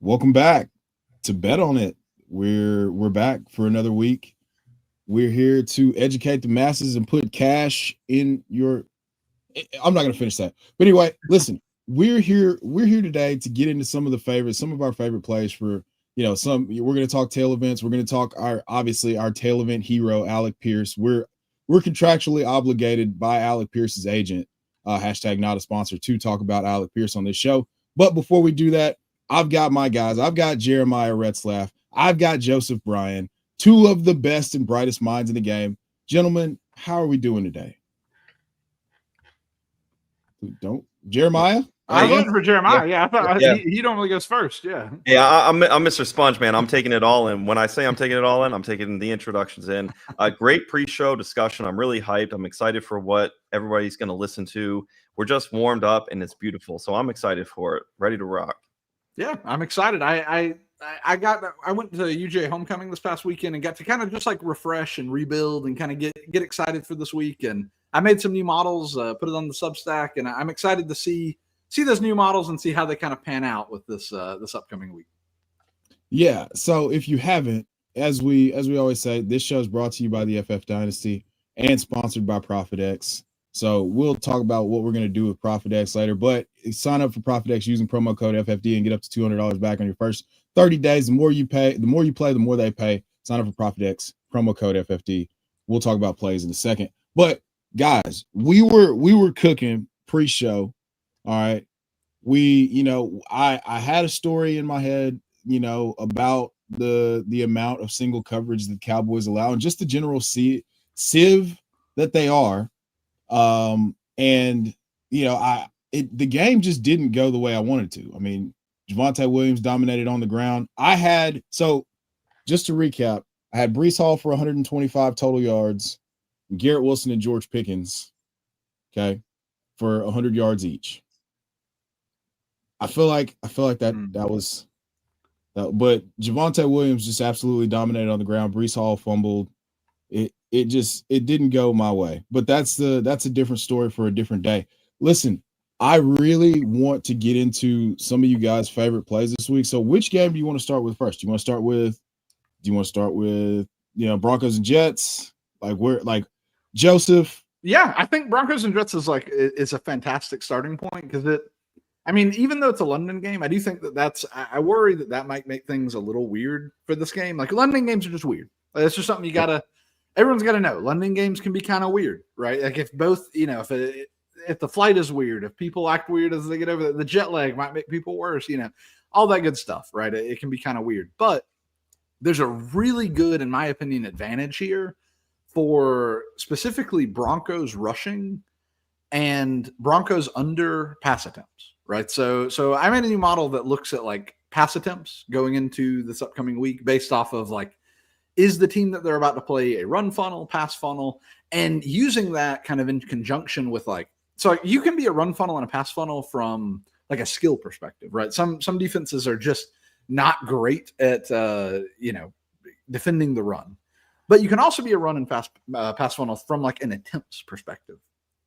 Welcome back to Bet on It. We're back for another week. We're here to educate the masses and put cash in your. I'm not going to finish that, but anyway, listen. We're here today to get into some of our favorite plays for some. We're going to talk tail events. We're going to talk our tail event hero, Alec Pierce. We're contractually obligated by Alec Pierce's agent, hashtag not a sponsor, to talk about Alec Pierce on this show. But before we do that, I've got my guys. I've got Jeremiah Retzlaff. I've got Joseph Bryan, two of the best and brightest minds in the game. Gentlemen, how are we doing today? Jeremiah? I was looking for Jeremiah. Yeah, I thought he normally goes first. Yeah. I'm Mr. Sponge, man. I'm taking it all in. When I say I'm taking it all in, I'm taking the introductions in. A great pre-show discussion. I'm really hyped. I'm excited for what everybody's going to listen to. We're just warmed up, and it's beautiful. So I'm excited for it. Ready to rock. Yeah, I'm excited. I went to UJ Homecoming this past weekend and got to kind of just like refresh and rebuild and kind of get excited for this week. And I made some new models, put it on the Substack, and I'm excited to see those new models and see how they kind of pan out with this upcoming week. Yeah. So if you haven't, as we always say, this show is brought to you by the FF Dynasty and sponsored by ProfitX. So we'll talk about what we're going to do with ProfitX later, but sign up for ProfitX using promo code FFD and get up to $200 back on your first 30 days. The more you play, the more they pay. Sign up for ProfitX, promo code FFD. We'll talk about plays in a second. But guys, we were cooking pre-show. All right. I had a story in my head, about the amount of single coverage that the Cowboys allow and just the general sieve that they are. The game just didn't go the way I wanted to. I mean, Javonte Williams dominated on the ground. Just to recap, I had Breece Hall for 125 total yards, Garrett Wilson and George Pickens, okay, for 100 yards each. I feel like that was that, but Javonte Williams just absolutely dominated on the ground. Breece Hall fumbled. It didn't go my way. But that's a different story for a different day. Listen, I really want to get into some of you guys' favorite plays this week. So which game do you want to start with first? Do you want to start with Broncos and Jets? Joseph? Yeah, I think Broncos and Jets is a fantastic starting point because even though it's a London game, I do think I worry that might make things a little weird for this game. Like London games are just weird. It's just something everyone's got to know. London games can be kind of weird, right? Like if both, if the flight is weird, if people act weird as they get over the jet lag might make people worse, all that good stuff, right? It can be kind of weird, but there's a really good, in my opinion, advantage here for specifically Broncos rushing and Broncos under pass attempts, right? So I made a new model that looks at like pass attempts going into this upcoming week based off of is the team that they're about to play a run funnel, pass funnel, and using that kind of in conjunction with so you can be a run funnel and a pass funnel from like a skill perspective, right? Some defenses are just not great at defending the run, but you can also be a run and pass funnel from like an attempts perspective,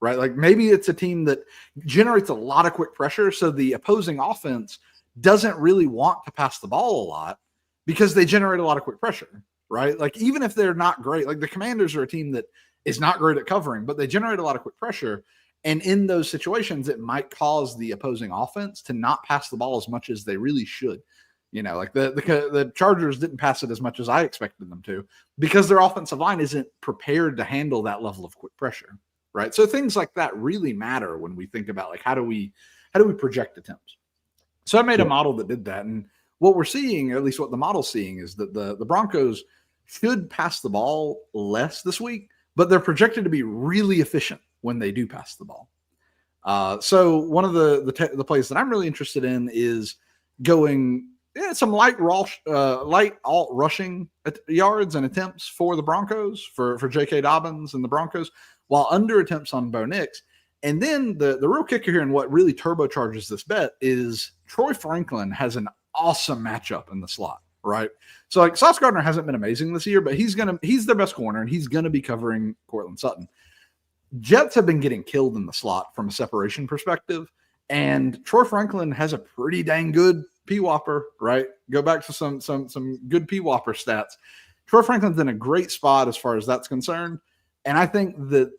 right? Like maybe it's a team that generates a lot of quick pressure, so the opposing offense doesn't really want to pass the ball a lot because they generate a lot of quick pressure. Right? Like even if they're not great, like the Commanders are a team that is not great at covering, but they generate a lot of quick pressure. And in those situations, it might cause the opposing offense to not pass the ball as much as they really should. Like the Chargers didn't pass it as much as I expected them to because their offensive line isn't prepared to handle that level of quick pressure. Right. So things like that really matter when we think about how do we project attempts? So I made a model that did that. And what we're seeing, or at least what the model's seeing, is that the Broncos should pass the ball less this week, but they're projected to be really efficient when they do pass the ball. So one of the plays that I'm really interested in is going some light alt rushing yards and attempts for the Broncos, for J.K. Dobbins and the Broncos, while under attempts on Bo Nix. And then the real kicker here and what really turbocharges this bet is Troy Franklin has an awesome matchup in the slot, right? So Sauce Gardner hasn't been amazing this year, but he's their best corner and he's going to be covering Cortland Sutton. Jets have been getting killed in the slot from a separation perspective, and Troy Franklin has a pretty dang good P-Whopper, right? Go back to some good P-Whopper stats. Troy Franklin's in a great spot as far as that's concerned. And I think that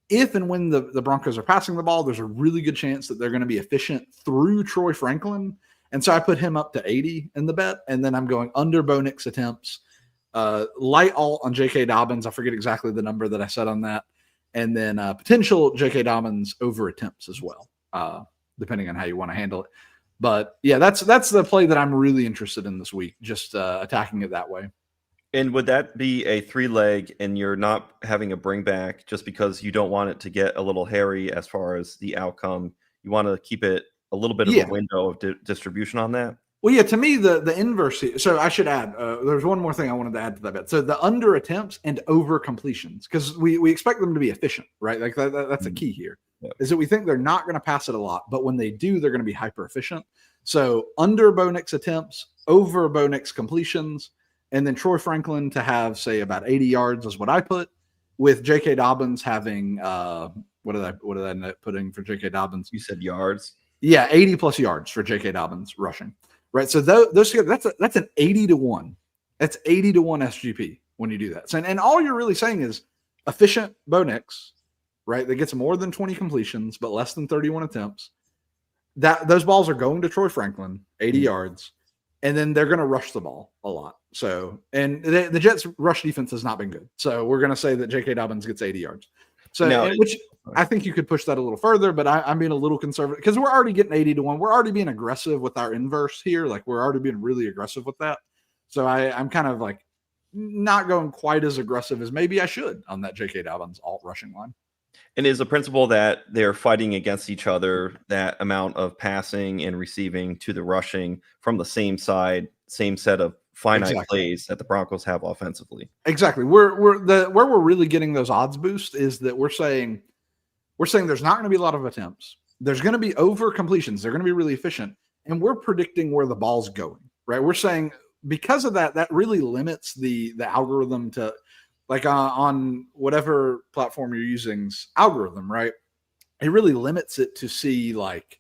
if and when the Broncos are passing the ball, there's a really good chance that they're going to be efficient through Troy Franklin. And so I put him up to 80 in the bet. And then I'm going under Bo Nix attempts, light alt on J.K. Dobbins. I forget exactly the number that I said on that. And then potential J.K. Dobbins over attempts as well, depending on how you want to handle it. But yeah, that's the play that I'm really interested in this week, just attacking it that way. And would that be a 3-leg and you're not having a bring back just because you don't want it to get a little hairy as far as the outcome? You want to keep it a little bit of a window of distribution on that? Well, yeah, to me, the inverse. So I should add, there's one more thing I wanted to add to that bet. So the under attempts and over completions, because we expect them to be efficient, right? Like that's a key here, is that we think they're not going to pass it a lot, but when they do, they're going to be hyper efficient. So under Bo Nix attempts, over Bo Nix completions, and then Troy Franklin to have, say, about 80 yards is what I put, with J.K. Dobbins having, what did I end up putting for J.K. Dobbins? You said yards. Yeah, 80 plus yards for J.K. Dobbins rushing. Right, so those together, that's an 80-1. That's 80-1 SGP when you do that. So, and all you're really saying is efficient Bo Nix, right? That gets more than 20 completions, but less than 31 attempts. That those balls are going to Troy Franklin, 80 yards, and then they're going to rush the ball a lot. So, and the Jets' rush defense has not been good. So we're going to say that J.K. Dobbins gets 80 yards. So, now, which I think you could push that a little further, but I'm being a little conservative because we're already getting 80-1. We're already being aggressive with our inverse here. Like we're already being really aggressive with that. So I'm kind of like not going quite as aggressive as maybe I should on that J.K. Dobbins alt rushing line. And is the principle that they're fighting against each other, that amount of passing and receiving to the rushing from the same side, same set of finite plays that the Broncos have offensively? Exactly. Where we're really getting those odds boost is that we're saying there's not going to be a lot of attempts. There's going to be over completions. They're going to be really efficient. And we're predicting where the ball's going, right? We're saying because of that really limits the algorithm to, like on whatever platform you're using's algorithm, right? It really limits it to see like,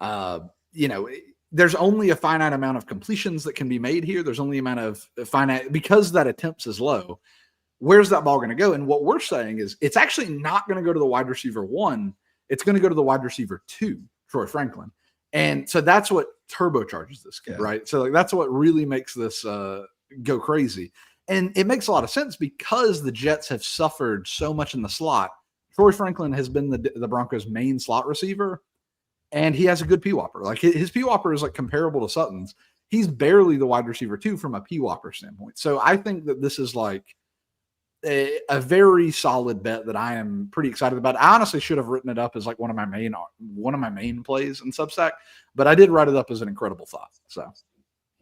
there's only a finite amount of completions that can be made here. There's only amount of finite, because that attempts is low. Where's that ball going to go? And what we're saying is it's actually not going to go to the wide receiver 1. It's going to go to the wide receiver 2, Troy Franklin. And so that's what turbocharges this kid, right? So like that's what really makes this go crazy. And it makes a lot of sense because the Jets have suffered so much in the slot. Troy Franklin has been the Broncos' main slot receiver, and he has a good P-Whopper. Like his P-Whopper is like comparable to Sutton's. He's barely the wide receiver 2 from a P-Whopper standpoint. So I think that this is like a very solid bet that I am pretty excited about. I honestly should have written it up as like one of my main plays in Substack, but I did write it up as an incredible thought. So.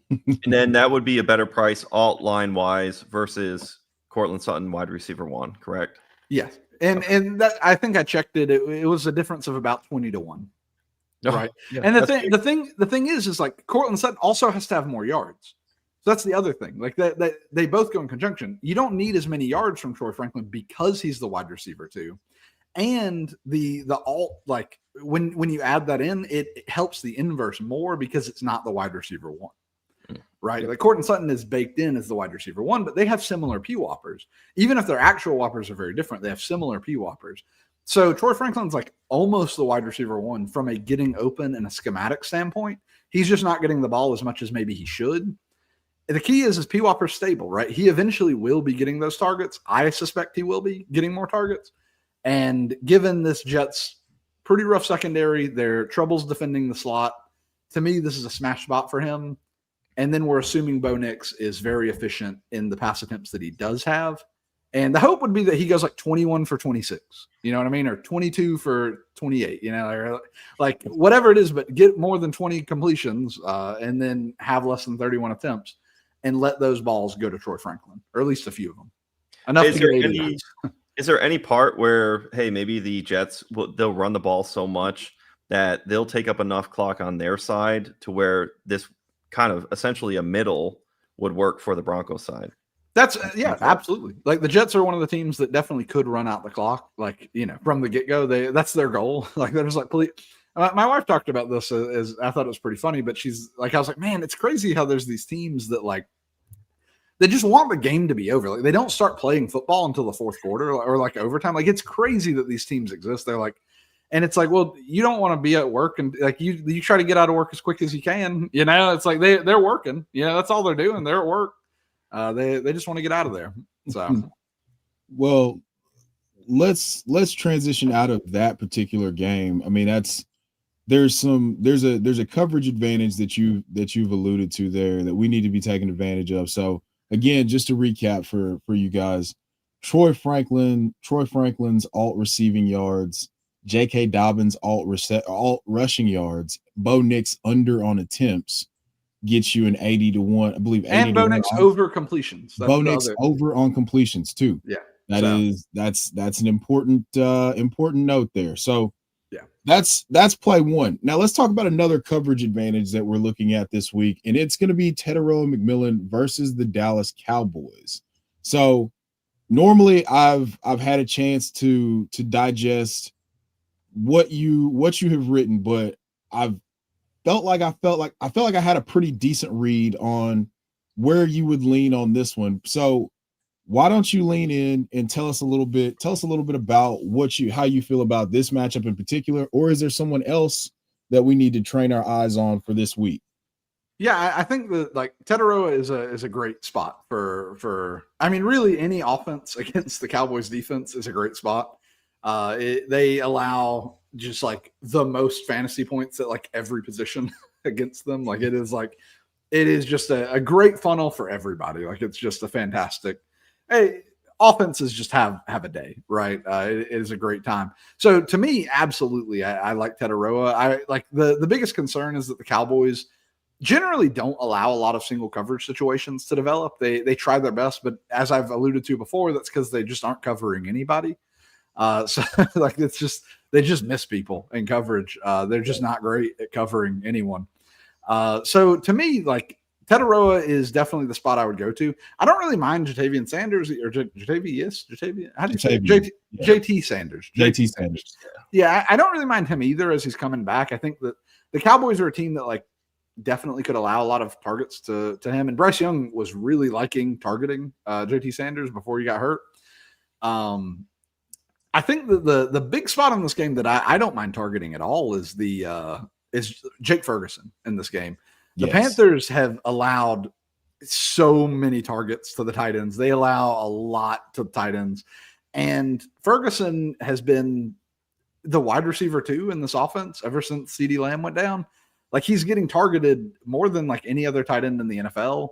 And then that would be a better price alt line wise versus Cortland Sutton wide receiver 1, correct? Yes. And that, I think I checked it. It was a difference of about 20-1. Right. Yeah, and the thing is like Cortland Sutton also has to have more yards. So that's the other thing. Like that they both go in conjunction. You don't need as many yards from Troy Franklin because he's the wide receiver 2. And the alt, like when you add that in, it helps the inverse more because it's not the wide receiver 1. Right. Yeah. Like Cortland Sutton is baked in as the wide receiver 1, but they have similar P-Whoppers. Even if their actual Whoppers are very different, they have similar P-Whoppers. So Troy Franklin's like almost the wide receiver 1 from a getting open and a schematic standpoint. He's just not getting the ball as much as maybe he should. The key is his P-Whopper's stable, right? He eventually will be getting those targets. I suspect he will be getting more targets. And given this Jets pretty rough secondary, their troubles defending the slot, to me, this is a smash spot for him. And then we're assuming Bo Nix is very efficient in the pass attempts that he does have. And the hope would be that he goes like 21 for 26, you know what I mean? Or 22 for 28, you know, or like whatever it is, but get more than 20 completions and then have less than 31 attempts and let those balls go to Troy Franklin, or at least a few of them. Enough to get 80. Is there any part where, hey, maybe the Jets, they'll run the ball so much that they'll take up enough clock on their side to where this kind of essentially a middle would work for the Broncos side? That's absolutely. Like the Jets are one of the teams that definitely could run out the clock, like, you know, from the get-go. That's their goal. Like they're just like, please. My wife talked about this as I thought it was pretty funny, but she's like, I was like, man, it's crazy how there's these teams that like, they just want the game to be over. Like they don't start playing football until the fourth quarter or like overtime. Like it's crazy that these teams exist. They're like, and it's like, well, you don't want to be at work and like you try to get out of work as quick as you can. You know, it's like they're working. You know, that's all they're doing. They're at work. They just want to get out of there. So, well, let's transition out of that particular game. I mean, there's a coverage advantage that you've alluded to there that we need to be taking advantage of. So again, just to recap for you guys, Troy Franklin's alt receiving yards, J.K. Dobbins alt rushing yards, Bo Nix under on attempts gets you an 80-1, I believe. And Bo Nix over completions. Bo Nix over on completions too. Yeah, that's an important note there. So yeah, that's play one. Now let's talk about another coverage advantage that we're looking at this week, and it's going to be Teteroa McMillan versus the Dallas Cowboys. So normally I've had a chance to digest what you have written, but I felt like I had a pretty decent read on where you would lean on this one. So why don't you lean in and tell us a little bit about how you feel about this matchup in particular, or is there someone else that we need to train our eyes on for this week? Yeah, I think that like Teteroa is a great spot for I mean, really any offense against the Cowboys defense is a great spot. They allow just like the most fantasy points at like every position against them. Like it is just a great funnel for everybody. Like it's just a fantastic. Hey, offenses just have a day, right? It is a great time. So to me, absolutely, I like Teteroa. I like the biggest concern is that the Cowboys generally don't allow a lot of single coverage situations to develop. They try their best, but as I've alluded to before, that's because they just aren't covering anybody. So like they just miss people in coverage. They're just not great at covering anyone. So to me, like Teteroa is definitely the spot I would go to. I don't really mind Jatavian Sanders or Jatavian. How do you say it? JT Sanders. JT Sanders. Yeah, I don't really mind him either as he's coming back. I think that the Cowboys are a team that like definitely could allow a lot of targets to him. And Bryce Young was really liking targeting JT Sanders before he got hurt. I think that the big spot in this game that I don't mind targeting at all is is Jake Ferguson in this game. The Panthers have allowed so many targets to the tight ends. They allow a lot to the tight ends. And Ferguson has been the wide receiver too in this offense ever since CeeDee Lamb went down. Like he's getting targeted more than like any other tight end in the NFL.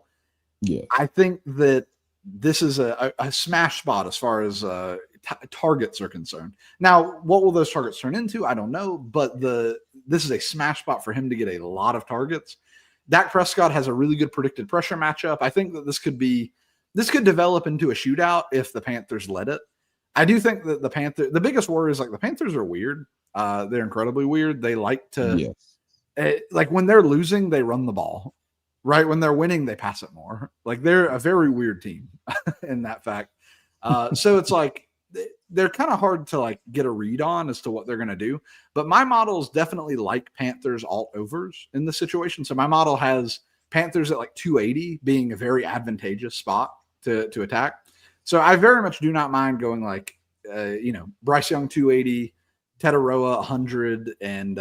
Yeah. I think that this is a smash spot as far as targets are concerned. Now, what will those targets turn into? I don't know, but this is a smash spot for him to get a lot of targets. Dak Prescott has a really good predicted pressure matchup. I think that this could develop into a shootout if the Panthers let it. I do think that the biggest worry is like the Panthers are weird. They're incredibly weird. They like to, like when they're losing, they run the ball, right? When they're winning, they pass it more. Like they're a very weird team in that fact. So it's like, they're kind of hard to like get a read on as to what they're going to do, but my models definitely like Panthers alt overs in this situation. So my model has Panthers at like 280 being a very advantageous spot to attack. So I very much do not mind going like, Bryce Young 280, Teteroa 100, and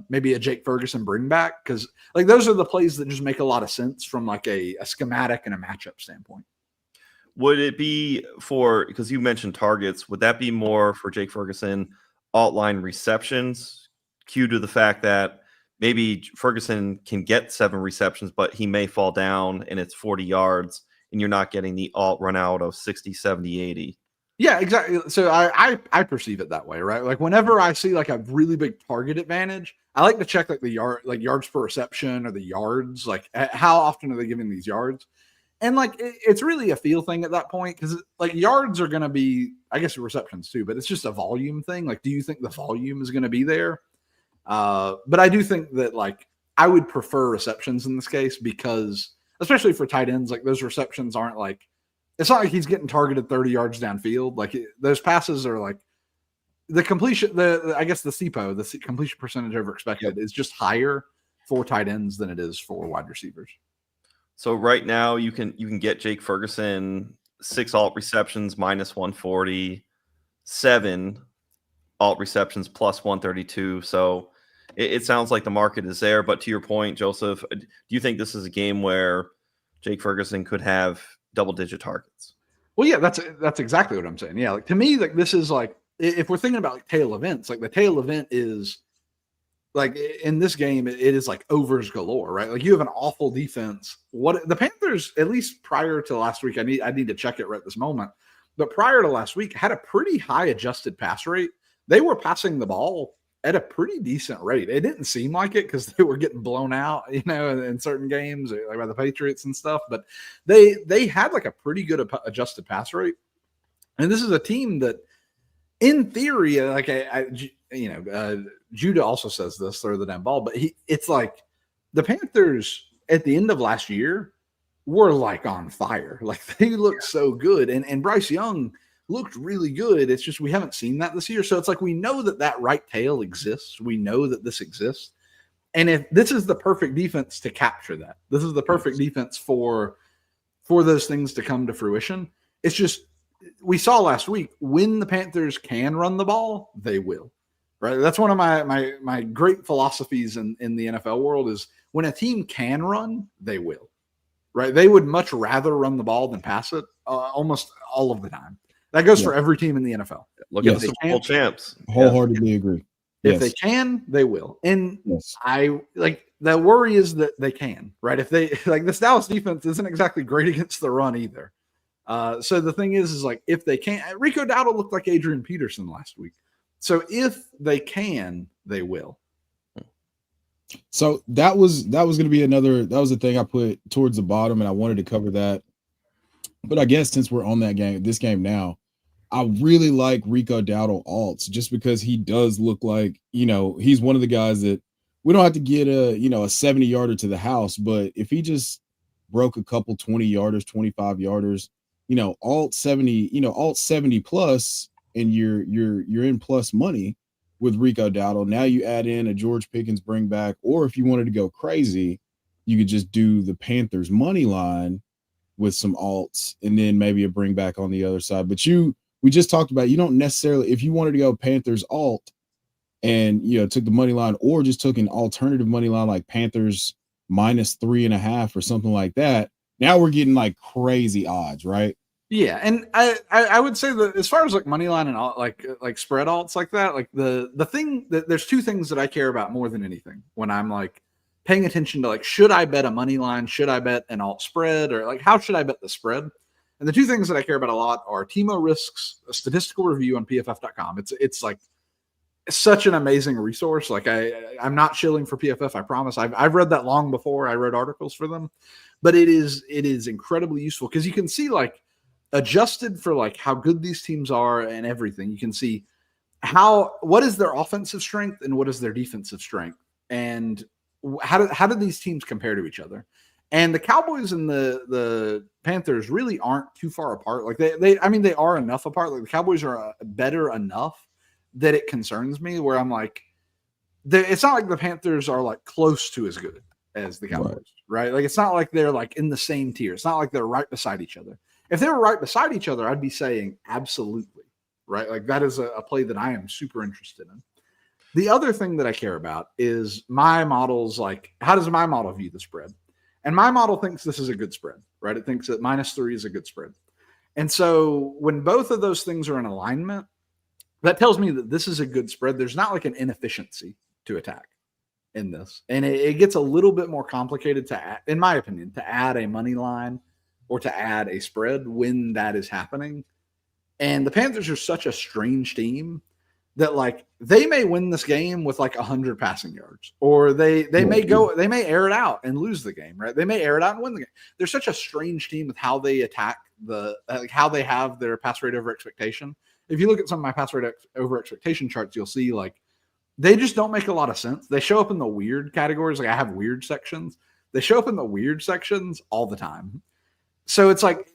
maybe a Jake Ferguson bring back. Cause like those are the plays that just make a lot of sense from like a schematic and a matchup standpoint. Would it be because you mentioned targets, would that be more for Jake Ferguson alt line receptions, due to the fact that maybe Ferguson can get 7 receptions, but he may fall down and it's 40 yards and you're not getting the alt run out of 60, 70, 80? Yeah, exactly. So I perceive it that way, right? Like whenever I see like a really big target advantage, I like to check like the yards per reception or the yards, like how often are they giving these yards? And like it's really a feel thing at that point because like yards are going to be, I guess, receptions too, but it's just a volume thing. Like, do you think the volume is going to be there? But I do think that like I would prefer receptions in this case because, especially for tight ends, like those receptions aren't like, it's not like he's getting targeted 30 yards downfield. Like those passes are like the completion, I guess the CPO, the completion percentage over expected, is just higher for tight ends than it is for wide receivers. So right now you can get Jake Ferguson 6 alt receptions minus 140, 7 alt receptions plus 132. So it sounds like the market is there. But to your point, Joseph, do you think this is a game where Jake Ferguson could have double-digit targets? Well, yeah, that's exactly what I'm saying. Yeah, like to me, like this is like if we're thinking about like tail events, like the tail event is like in this game, it is like overs galore, right? Like you have an awful defense. What the Panthers, at least prior to last week, I need to check it right this moment, but prior to last week, had a pretty high adjusted pass rate. They were passing the ball at a pretty decent rate. It didn't seem like it because they were getting blown out, in certain games like by the Patriots and stuff. But they had like a pretty good adjusted pass rate. And this is a team that, in theory, like Judah also says this, throw the damn ball, but it's like the Panthers at the end of last year were like on fire. Like they looked so good. And Bryce Young looked really good. It's just we haven't seen that this year. So it's like we know that right tail exists. We know that this exists. And if this is the perfect defense to capture that, this is the perfect defense for those things to come to fruition. It's just we saw last week when the Panthers can run the ball, they will. Right? That's one of my great philosophies in the NFL world is when a team can run, they will. Right? They would much rather run the ball than pass it almost all of the time. That goes for every team in the NFL. Look at the Super Bowl champs. Wholeheartedly agree. If they can, they will. And I like the worry is that they can, right? If they like this Dallas defense isn't exactly great against the run either. So the thing is like if they can't, Rico Dowdle looked like Adrian Peterson last week. So if they can, they will. So that was going to be that was the thing I put towards the bottom, and I wanted to cover that. But I guess since we're on this game now, I really like Rico Dowdle alts just because he does look like, he's one of the guys that we don't have to get a 70-yarder to the house, but if he just broke a couple 20-yarders, 25-yarders, alt 70 plus, and you're in plus money with Rico Dowdle. Now you add in a George Pickens bring back, or if you wanted to go crazy, you could just do the Panthers money line with some alts and then maybe a bring back on the other side. But we just talked about, you don't necessarily, if you wanted to go Panthers alt and, took the money line or just took an alternative money line like Panthers minus 3.5 or something like that, now we're getting like crazy odds, right? Yeah. And I would say that as far as like money line and all, like spread alts like that, like the thing that there's two things that I care about more than anything when I'm like paying attention to like, should I bet a money line? Should I bet an alt spread? Or like, how should I bet the spread? And the two things that I care about a lot are Timo Risk's statistical review on PFF.com. It's like such an amazing resource. Like I'm not shilling for PFF. I promise. I've read that long before I wrote articles for them, but it is incredibly useful because you can see like adjusted for like how good these teams are and everything. You can see what is their offensive strength and what is their defensive strength, and how do these teams compare to each other. And the Cowboys and the Panthers really aren't too far apart. Like they are enough apart. Like the Cowboys are better enough that it concerns me. Where I'm like, it's not like the Panthers are like close to as good as the Cowboys, right? Like it's not like they're like in the same tier. It's not like they're right beside each other. If they were right beside each other, I'd be saying absolutely, right? Like that is a play that I am super interested in. The other thing that I care about is my models. Like, how does my model view the spread? And my model thinks this is a good spread, right? It thinks that -3 is a good spread. And so when both of those things are in alignment, that tells me that this is a good spread. There's not like an inefficiency to attack in this. And it gets a little bit more complicated in my opinion, to add a money line or to add a spread when that is happening. And the Panthers are such a strange team that like they may win this game with like 100 passing yards, or they may air it out and lose the game, right? They may air it out and win the game. They're such a strange team with how they attack how they have their pass rate over expectation. If you look at some of my pass rate over expectation charts, you'll see like they just don't make a lot of sense. They show up in the weird categories. Like I have weird sections. They show up in the weird sections all the time. So it's like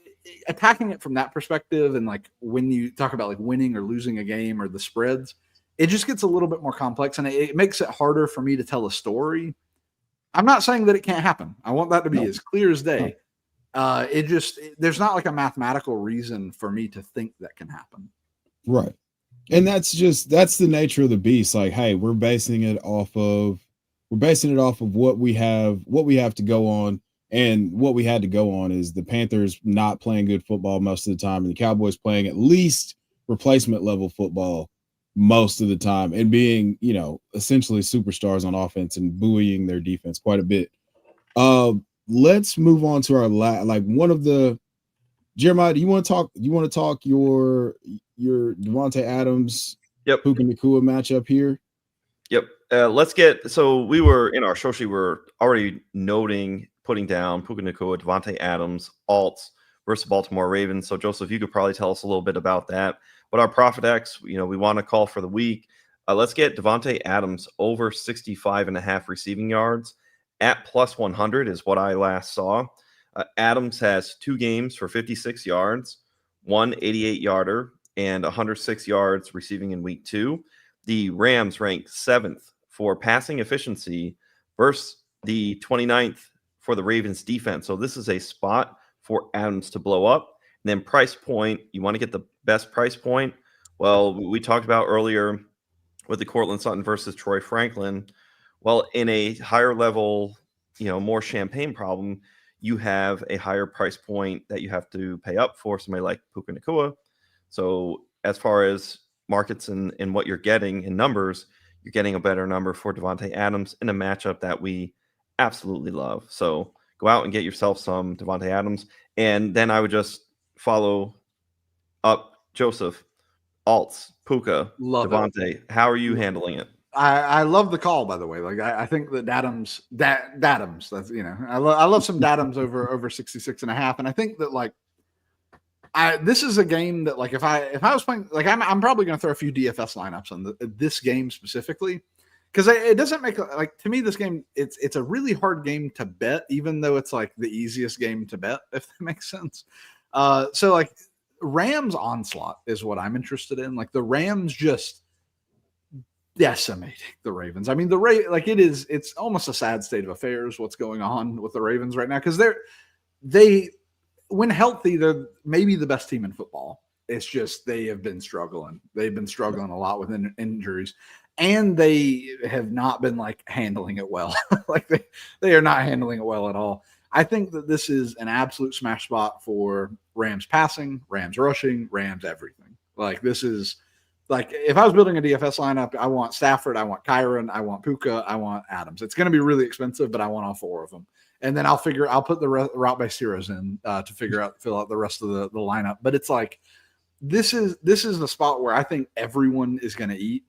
attacking it from that perspective, and like when you talk about like winning or losing a game or the spreads, it just gets a little bit more complex, and it makes it harder for me to tell a story. I'm not saying that it can't happen. I want that to be as clear as day. There's not like a mathematical reason for me to think that can happen. Right. And that's the nature of the beast. Like, hey, we're basing it off of what we have to go on. And what we had to go on is the Panthers not playing good football most of the time, and the Cowboys playing at least replacement level football most of the time, and being, essentially superstars on offense and buoying their defense quite a bit. Let's move on to our one of the Jeremiah. Do you want to talk your Devontae Adams, Puka Nacua matchup here? Yep. Let's get. So we were in our show sheet. We're already putting down Puka Nacua, Devontae Adams, alts versus Baltimore Ravens. So Joseph, you could probably tell us a little bit about that. But our Profit X, we want to call for the week. Let's get Devontae Adams over 65.5 receiving yards at plus 100 is what I last saw. Adams has 2 games for 56 yards, 1 88-yarder, and 106 yards receiving in week 2. The Rams ranked 7th for passing efficiency versus the 29th for the Ravens defense. So this is a spot for Adams to blow up. And then price point, you want to get the best price point. Well, we talked about earlier with the Cortland Sutton versus Troy Franklin. Well, in a higher level, more champagne problem, you have a higher price point that you have to pay up for somebody like Puka Nacua. So as far as markets and what you're getting in numbers, you're getting a better number for Devontae Adams in a matchup that we absolutely love. So go out and get yourself some Devontae Adams. And then I would just follow up Joseph, alts, Puka, Devontae. How are you handling it? I love the call, by the way. Like I think that Datums, that's I love some Datums over 66.5. And I think that this is a game that if I was playing, I'm probably going to throw a few DFS lineups on this game specifically, because it doesn't make to me, this game, it's a really hard game to bet, even though it's the easiest game to bet, if that makes sense. So Rams onslaught is what I'm interested in. The Rams just decimating the Ravens. I mean, it's almost a sad state of affairs what's going on with the Ravens right now, because they when healthy, they're maybe the best team in football. It's just they have been struggling. They've been struggling a lot with injuries, and they have not been handling it well. They are not handling it well at all. I think that this is an absolute smash spot for Rams passing, Rams rushing, Rams everything. This is if I was building a DFS lineup, I want Stafford, I want Kyron, I want Puka, I want Adams. It's going to be really expensive, but I want all 4 of them. And then I'll put the route-based heroes in to fill out the rest of the lineup. But it's this is the spot where I think everyone is going to eat.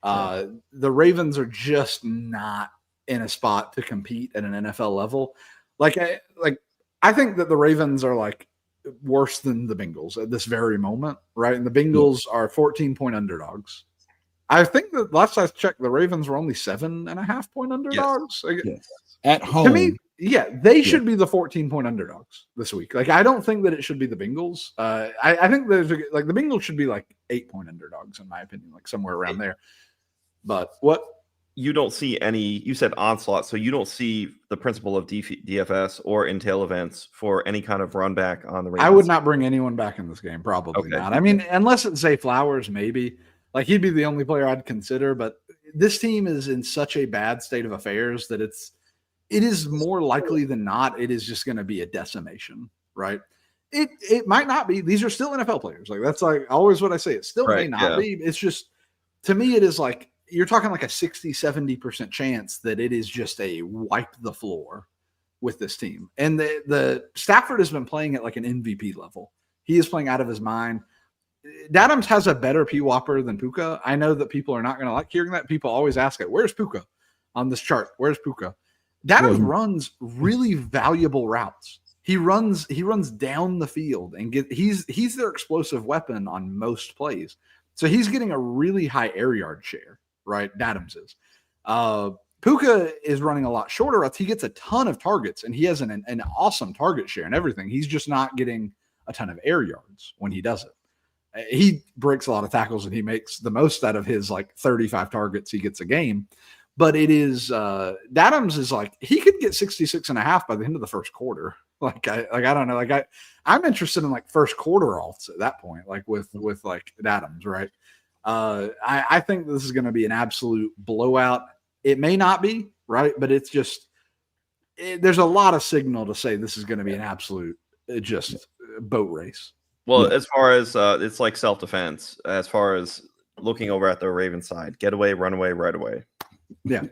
The Ravens are just not in a spot to compete at an NFL level. I think that the Ravens are worse than the Bengals at this very moment, right? And the Bengals are 14-point underdogs. I think that last I checked, the Ravens were only 7.5-point underdogs. Yes. At home. To me, they should be the 14-point underdogs this week. I don't think that it should be the Bengals. I think there's the Bengals should be 8-point underdogs, in my opinion, somewhere around there. But what? You don't see any, you said onslaught, so you don't see the principle of DFS or entail events for any kind of run back on the Ravens. I would not bring anyone back in this game. Probably not. I mean, unless it's Zay Flowers, maybe. He'd be the only player I'd consider. But this team is in such a bad state of affairs that it is more likely than not, it is just going to be a decimation, right? It might not be. These are still NFL players. That's always what I say. It still may not be. It's just, to me, it is you're talking a 60-70% chance that it is just a wipe the floor with this team. And the Stafford has been playing at an MVP level. He is playing out of his mind. Adams has a better P-Whopper than Puka. I know that people are not going to like hearing that. People always ask it, where's Puka on this chart? Where's Puka? Adams runs really valuable routes. He runs down the field and he's their explosive weapon on most plays. So he's getting a really high air yard share, right? Adams is. Puka is running a lot shorter routes. He gets a ton of targets, and he has an awesome target share and everything. He's just not getting a ton of air yards when he does it. He breaks a lot of tackles and he makes the most out of his like 35 targets he gets a game. But it is Adams is like he could get 66.5 by the end of the first quarter. I don't know. I'm interested in like first quarter alts at that point, like with like Adams, right? I think this is going to be an absolute blowout. It may not be, right? But it's just there's a lot of signal to say this is going to be an absolute just boat race. Well, as far as it's like self-defense, as far as looking over at the Ravens side, get away, run away, right away. Yeah.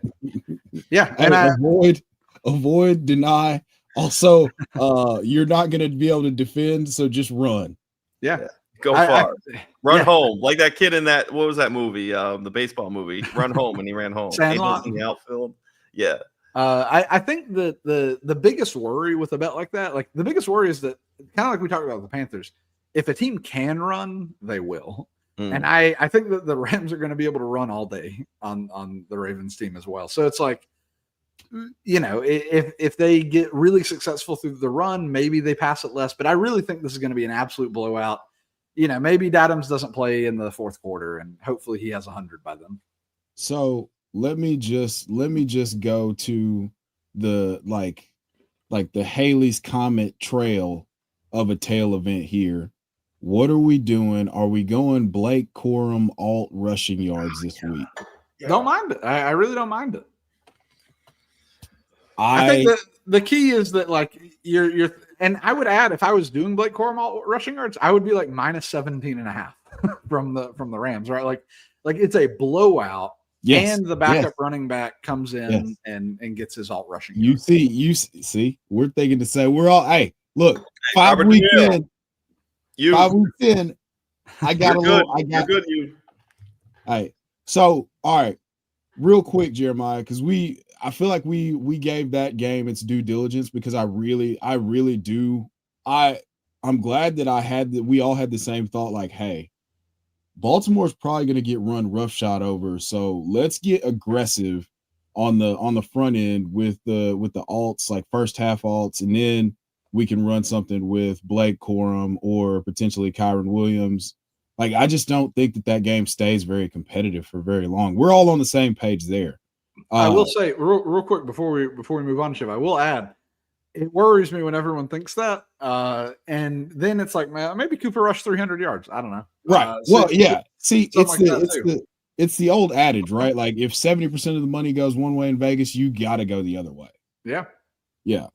Yeah. And avoid, deny. Also, you're not going to be able to defend, so just run. Yeah. Go far. Run home. Like that kid in that, what was that movie? The baseball movie. Run home, and he ran home. Sandlot. In the outfield. Yeah. I think that the biggest worry with a bet like that, like the biggest worry is that kind of like we talked about with the Panthers, if a team can run, they will. And I think that the Rams are going to be able to run all day on the Ravens team as well. So it's like, you know, if they get really successful through the run, maybe they pass it less. But I really think this is going to be an absolute blowout. You know, maybe Adams doesn't play in the fourth quarter, and hopefully he has 100 by then. So let me just go to the like the Haley's Comet trail of a tail event here. What are we doing? Are we going Blake Corum alt rushing yards this week? Don't mind it. I really don't mind it. I think that the key is that like you're and I would add if I was doing Blake Corum alt rushing yards, I would be like minus 17.5 from the Rams, right? Like it's a blowout. Yes. And the backup running back comes in and gets his alt rushing yards. You see, we're thinking to say we're all look, 5 weeks in. 5 weeks in, I got a little. You're good. All right. So, all right, real quick, Jeremiah, because I feel like we gave that game its due diligence because I really do. I'm glad that we all had the same thought. Like, hey, Baltimore's probably going to get run roughshod over, so let's get aggressive on the front end with the alts, like first half alts, and then we can run something with Blake Corum or potentially Kyron Williams. Like, I just don't think that game stays very competitive for very long. We're all on the same page there. I will say real quick before we move on, Chev, I will add, it worries me when everyone thinks that. And then it's like, man, maybe Cooper rushed 300 yards. I don't know. Right. See, it's the old adage, right? Like if 70% of the money goes one way in Vegas, you got to go the other way. Yeah. Yeah.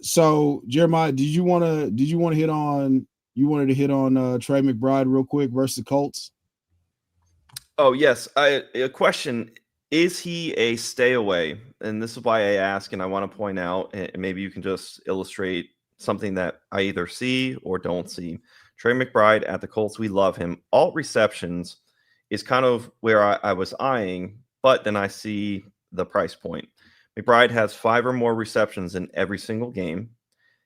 So Jeremiah, did you want to hit on Trey McBride real quick versus the Colts? Oh yes. A question, is he a stay away? And this is why I ask, and I want to point out, and maybe you can just illustrate something that I either see or don't see. Trey McBride at the Colts, we love him. Alt receptions is kind of where I was eyeing, but then I see the price point. McBride has 5 or more receptions in every single game.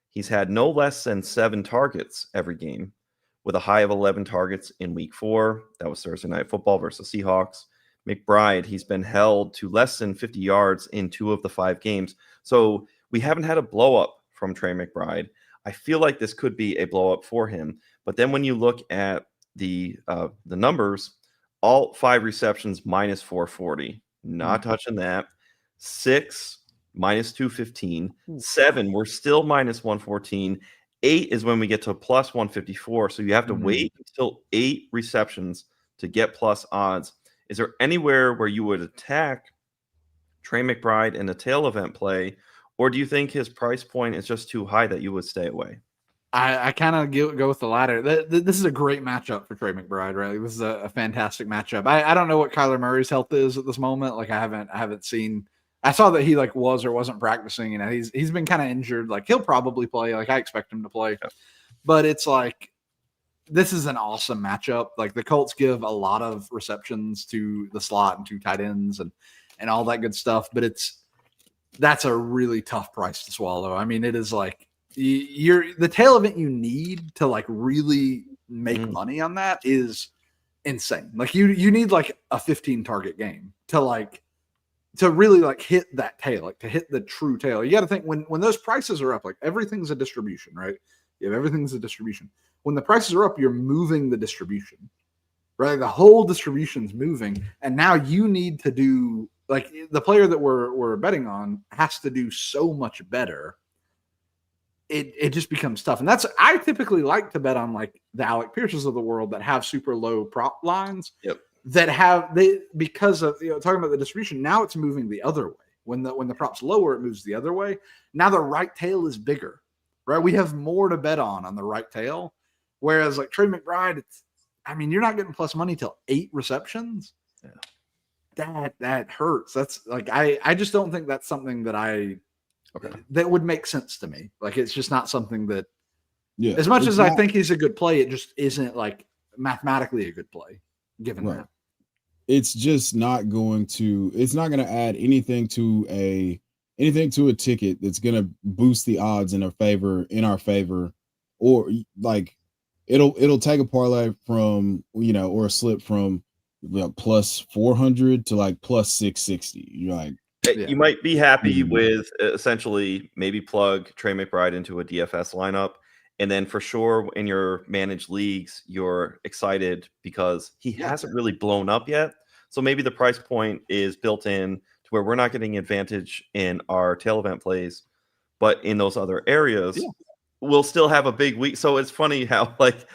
He's had no less than 7 targets every game, with a high of 11 targets in week 4. That was Thursday Night Football versus Seahawks. McBride, he's been held to less than 50 yards in 2 of the 5 games. So we haven't had a blow up from Trey McBride. I feel like this could be a blow up for him. But then when you look at the numbers, all 5 receptions minus 440, not touching that. 6 minus 215, 7 we're still minus 114, 8 is when we get to plus 154. So you have to wait until 8 receptions to get plus odds. Is there anywhere where you would attack Trey McBride in a tail event play, or do you think his price point is just too high that you would stay away? I kind of go with the latter. This is a great matchup for Trey McBride, right? This is a fantastic matchup. I don't know what Kyler Murray's health is at this moment. Like I haven't seen. I saw that he like was or wasn't practicing. You know, he's been kind of injured. Like he'll probably play. Like I expect him to play, but it's like this is an awesome matchup. Like the Colts give a lot of receptions to the slot and to tight ends and all that good stuff. But that's a really tough price to swallow. I mean, it is like the tail event you need to like really make money on that is insane. Like you need like a 15 target game to really like hit that tail, like to hit the true tail. You got to think when those prices are up, like everything's a distribution, right? You have everything's a distribution. When the prices are up, you're moving the distribution, right? The whole distribution's moving, and now you need to do like the player that we're betting on has to do so much better. It just becomes tough, and that's I typically like to bet on like the Alec Pierces of the world that have super low prop lines. Yep. That have they because of talking about the distribution. Now it's moving the other way. When the prop's lower, it moves the other way. Now the right tail is bigger, right? We have more to bet on the right tail. Whereas like Trey McBride, you're not getting plus money till 8 receptions. Yeah. That hurts. That's like I just don't think that's something that that would make sense to me. Like it's just not something that as much as I think he's a good play, it just isn't like mathematically a good play given that. It's just not going to add anything to a ticket that's going to boost the odds in our favor, or like it'll take a parlay from, or a slip from plus 400 to like plus 660. You're like, you might be happy with essentially maybe plug Trey McBride into a DFS lineup. And then for sure in your managed leagues, you're excited because he hasn't really blown up yet. So maybe the price point is built in to where we're not getting advantage in our tail event plays, but in those other areas, we'll still have a big week. So it's funny how like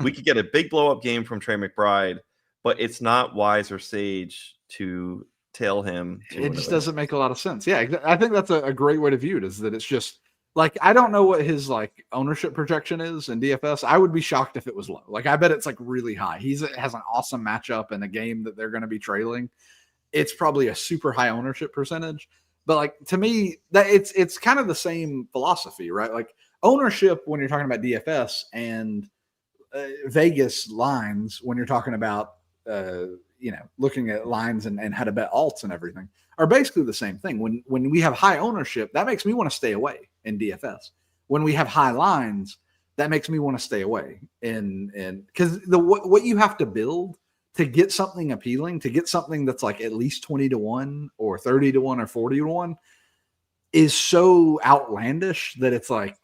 we could get a big blow up game from Trey McBride, but it's not wise or sage to tail him. It just doesn't make a lot of sense. Yeah, I think that's a great way to view it, is that it's just like, I don't know what his like ownership projection is in DFS. I would be shocked if it was low. Like I bet it's like really high. He has an awesome matchup in a game that they're going to be trailing. It's probably a super high ownership percentage. But like to me, that it's kind of the same philosophy, right? Like ownership when you're talking about DFS and Vegas lines when you're talking about looking at lines and how to bet alts and everything are basically the same thing. When we have high ownership, that makes me want to stay away in DFS. When we have high lines, that makes me want to stay away. And because what you have to build to get something appealing, to get something that's like at least 20 to 1 or 30 to 1 or 40 to 1 is so outlandish that it's like,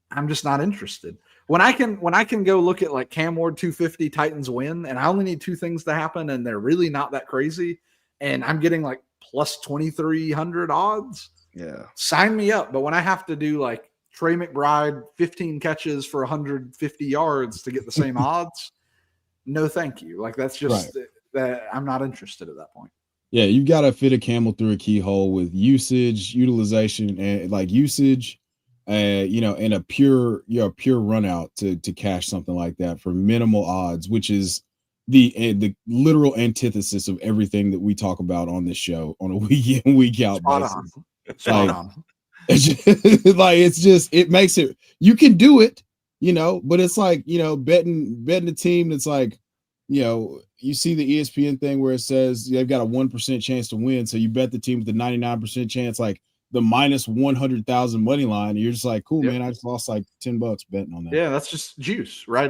I'm just not interested. When I can go look at like Cam Ward 250 Titans win, and I only need 2 things to happen, and they're really not that crazy, and I'm getting like plus 2,300 odds. Yeah, sign me up. But when I have to do like Trey McBride 15 catches for 150 yards to get the same odds, no, thank you. Like that's just that I'm not interested at that point. Yeah, you've got to fit a camel through a keyhole with utilization, and like usage. And a pure run out to cash something like that for minimal odds, which is the literal antithesis of everything that we talk about on this show on a week in, week out basis. Spot on. It makes it, you can do it, but it's like, betting a team that's like, you see the ESPN thing where it says they've got a 1% chance to win. So you bet the team with the 99% chance, like the minus 100,000 money line. You're just like, cool, man. I just lost like $10 betting on that. Yeah, that's just juice, right?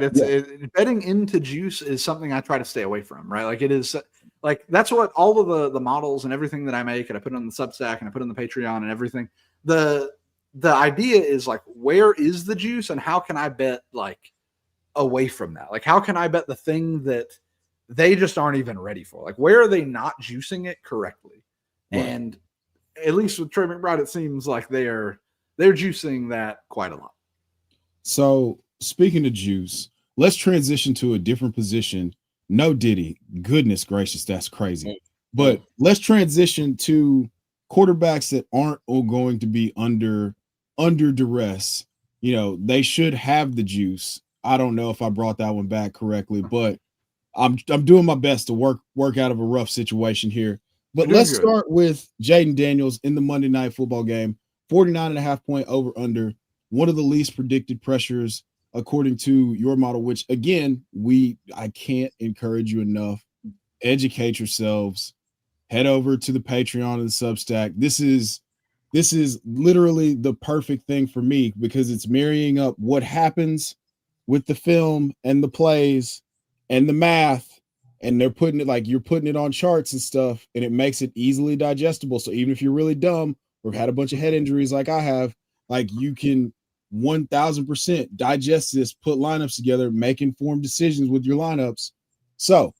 Betting into juice is something I try to stay away from, right? Like it is like, that's what all of the models and everything that I make, and I put it on the Substack and I put it on the Patreon and everything. The idea is like, where is the juice and how can I bet like away from that? Like, how can I bet the thing that they just aren't even ready for? Like, where are they not juicing it correctly? Right. And at least with Trey McBride, it seems like they're juicing that quite a lot. So speaking of juice, let's transition to a different position. No Diddy. Goodness gracious, that's crazy. But let's transition to quarterbacks that aren't going to be under duress. They should have the juice. I don't know if I brought that one back correctly, but I'm doing my best to work out of a rough situation here. But let's start with Jaden Daniels in the Monday Night Football game. 49.5 point over under. One of the least predicted pressures according to your model, which again, I can't encourage you enough. Educate yourselves. Head over to the Patreon and the Substack. This is literally the perfect thing for me because it's marrying up what happens with the film and the plays and the math. And they're putting it like you're putting it on charts and stuff, and it makes it easily digestible. So even if you're really dumb or had a bunch of head injuries like I have, like you can 1000% digest this, put lineups together, make informed decisions with your lineups. So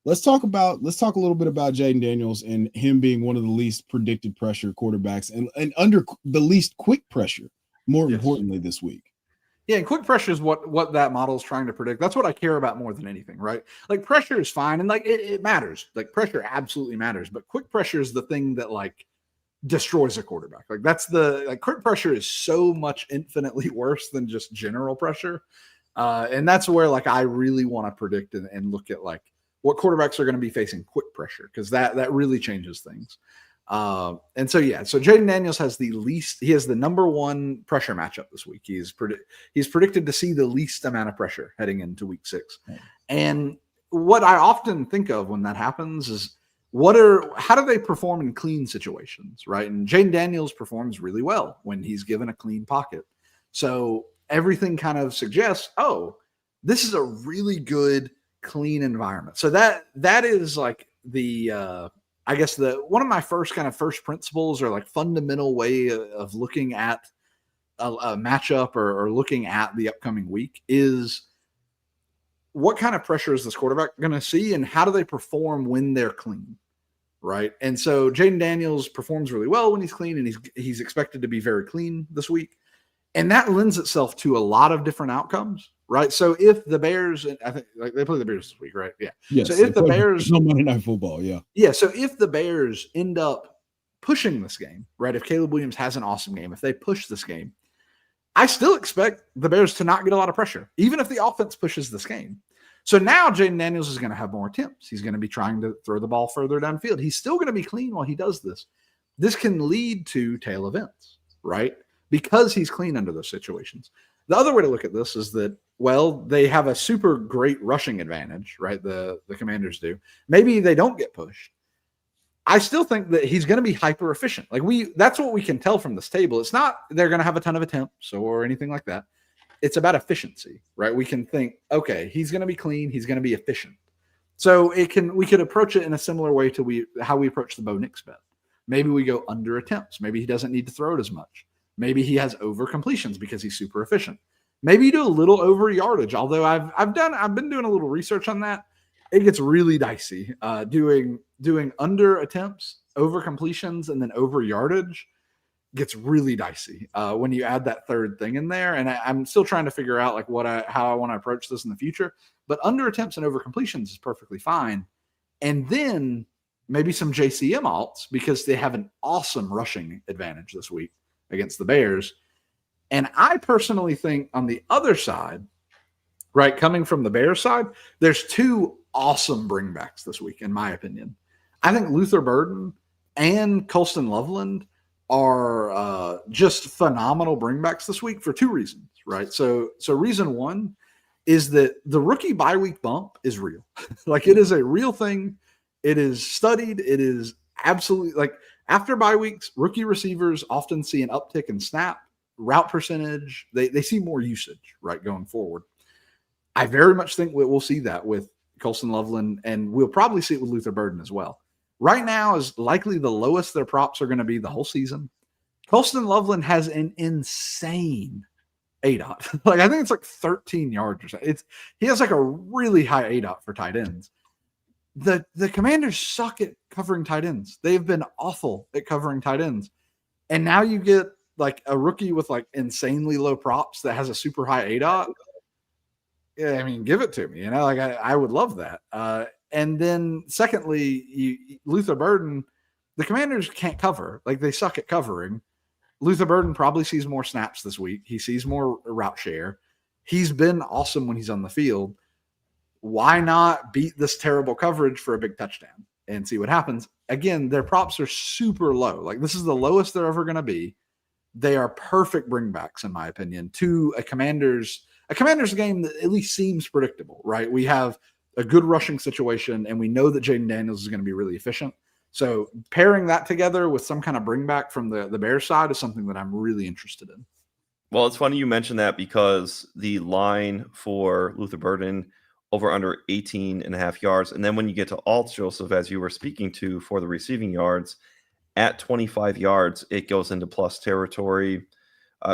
let's talk a little bit about Jaden Daniels and him being one of the least predicted pressure quarterbacks and under the least quick pressure, more importantly, this week. Yeah, and quick pressure is what that model is trying to predict. That's what I care about more than anything, right? Like pressure is fine, and like it matters. Like pressure absolutely matters, but quick pressure is the thing that like destroys a quarterback. Like that's quick pressure is so much infinitely worse than just general pressure, and that's where like I really want to predict and look at like what quarterbacks are going to be facing quick pressure, because that really changes things. And so Jaden Daniels has the number one pressure matchup this week. He's predicted to see the least amount of pressure heading into week 6. And what I often think of when that happens is how do they perform in clean situations, right? And Jaden Daniels performs really well when he's given a clean pocket. So everything kind of suggests, oh, this is a really good clean environment. So that is like the I guess one of my first principles or like fundamental way of looking at a matchup or looking at the upcoming week is what kind of pressure is this quarterback going to see and how do they perform when they're clean, right? And so Jaden Daniels performs really well when he's clean, and he's expected to be very clean this week. And that lends itself to a lot of different outcomes, right? So if the Bears, I think like they play the Bears this week, right? Yeah. Yes, so if the Bears, no Monday Night Football, yeah. Yeah. So if the Bears end up pushing this game, right? If Caleb Williams has an awesome game, if they push this game, I still expect the Bears to not get a lot of pressure, even if the offense pushes this game. So now Jaden Daniels is going to have more attempts. He's going to be trying to throw the ball further downfield. He's still going to be clean while he does this. This can lead to tail events, right? Because he's clean under those situations. The other way to look at this is that, well, they have a super great rushing advantage, right? The Commanders do. Maybe they don't get pushed. I still think that he's going to be hyper efficient. Like that's what we can tell from this table. It's not they're going to have a ton of attempts or anything like that. It's about efficiency, right? We can think, okay, he's going to be clean. He's going to be efficient. So we could approach it in a similar way to how we approach the Bo Nix bet. Maybe we go under attempts. Maybe he doesn't need to throw it as much. Maybe he has over completions because he's super efficient. Maybe you do a little over yardage. Although I've been doing a little research on that. It gets really dicey. Doing under attempts, over completions, and then over yardage gets really dicey when you add that third thing in there. And I'm still trying to figure out like how I want to approach this in the future. But under attempts and over completions is perfectly fine. And then maybe some JCM alts because they have an awesome rushing advantage this week against the Bears. And I personally think on the other side, right, coming from the Bears side, there's two awesome bringbacks this week, in my opinion. I think Luther Burden and Colston Loveland are just phenomenal bringbacks this week for two reasons, right? So reason one is that the rookie bye week bump is real. Like it is a real thing. It is studied. It is absolutely like after bye weeks, rookie receivers often see an uptick in snap, route percentage. They see more usage, right, going forward. I very much think we'll see that with Colston Loveland, and we'll probably see it with Luther Burden as well. Right now is likely the lowest their props are going to be the whole season. Colston Loveland has an insane ADOT. Like I think it's like 13 yards or something. He has like a really high ADOT for tight ends. The Commanders suck at covering tight ends. They've been awful at covering tight ends. And now you get like a rookie with like insanely low props that has a super high ADOT. Yeah, I mean, give it to me. You know, like I would love that. And then secondly, Luther Burden, the Commanders can't cover. Like they suck at covering. Luther Burden probably sees more snaps this week. He sees more route share. He's been awesome when he's on the field. Why not beat this terrible coverage for a big touchdown and see what happens? Again, their props are super low. Like this is the lowest they're ever going to be. They are perfect bringbacks, in my opinion, to a Commanders game that at least seems predictable, right? We have a good rushing situation, and we know that Jaden Daniels is going to be really efficient. So pairing that together with some kind of bringback from the Bears side is something that I'm really interested in. Well, it's funny you mentioned that because the line for Luther Burden over under 18.5 yards. And then when you get to alts, Joseph, as you were speaking to for the receiving yards, at 25 yards, it goes into plus territory.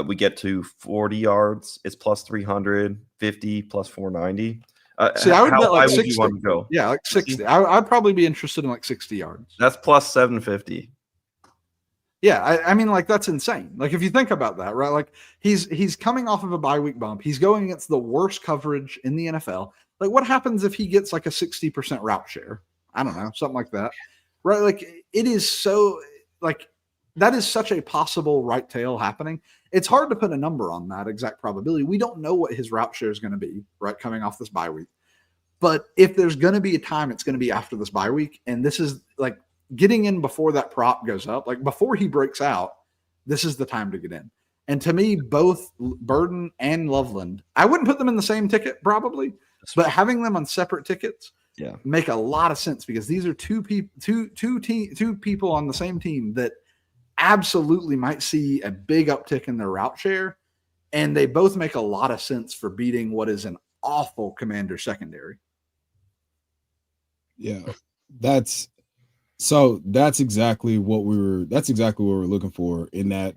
We get to 40 yards. It's plus 300, 50 plus 490. See, I would bet like high 60. would you want to go? Yeah, like 60. I'd probably be interested in like 60 yards. That's plus 750. Yeah, I mean, like that's insane. Like if you think about that, right? Like he's coming off of a bye week bump. He's going against the worst coverage in the NFL. Like what happens if he gets like a 60% route share? I don't know, something like that, right? Like it is so like that is such a possible right tail happening. It's hard to put a number on that exact probability. We don't know what his route share is going to be, right? Coming off this bye week. But if there's going to be a time, it's going to be after this bye week. And this is like getting in before that prop goes up, like before he breaks out, this is the time to get in. And to me, both Burden and Loveland, I wouldn't put them in the same ticket probably, but having them on separate tickets make a lot of sense because these are two people on the same team that absolutely might see a big uptick in their route share. And they both make a lot of sense for beating what is an awful Commander secondary. Yeah, that's exactly what we were looking for in that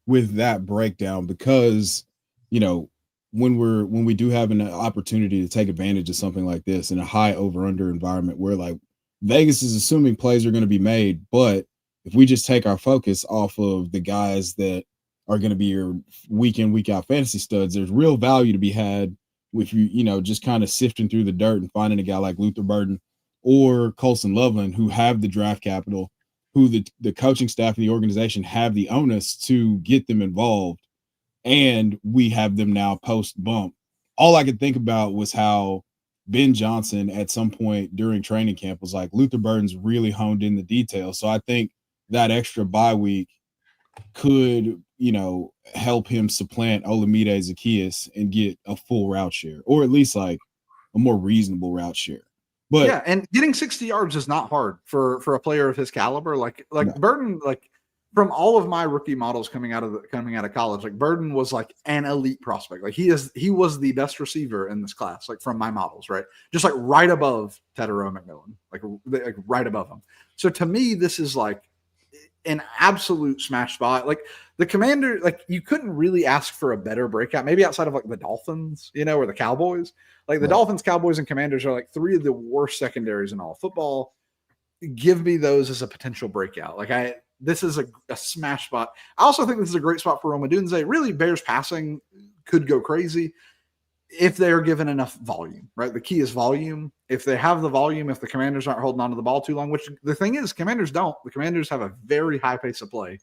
with that breakdown, because when we do have an opportunity to take advantage of something like this in a high over under environment where like Vegas is assuming plays are going to be made, but if we just take our focus off of the guys that are going to be your week in, week out fantasy studs, there's real value to be had with just kind of sifting through the dirt and finding a guy like Luther Burden or Colson Loveland who have the draft capital, who the coaching staff of the organization have the onus to get them involved. And we have them now post bump. All I could think about was how Ben Johnson at some point during training camp was like, Luther Burden's really honed in the details. So I think that extra bye week could, help him supplant Olamide Zaccheaus and get a full route share, or at least like a more reasonable route share. But yeah, and getting 60 yards is not hard for a player of his caliber. Like no. Burden, like from all of my rookie models coming out of college, like Burden was like an elite prospect. Like he was the best receiver in this class, like from my models, right? Just like right above Tedero McMillan, like right above him. So to me, this is like an absolute smash spot. Like the Commander, like you couldn't really ask for a better breakout, maybe outside of like the Dolphins, or the Cowboys. Like the Dolphins, Cowboys, and Commanders are like three of the worst secondaries in all football. Give me those as a potential breakout. Like this is a smash spot. I also think this is a great spot for Roma Dunze. Really, Bears passing could go crazy if they are given enough volume, right? The key is volume. If they have the volume, if the Commanders aren't holding on to the ball too long, which the thing is, Commanders don't. The Commanders have a very high pace of play.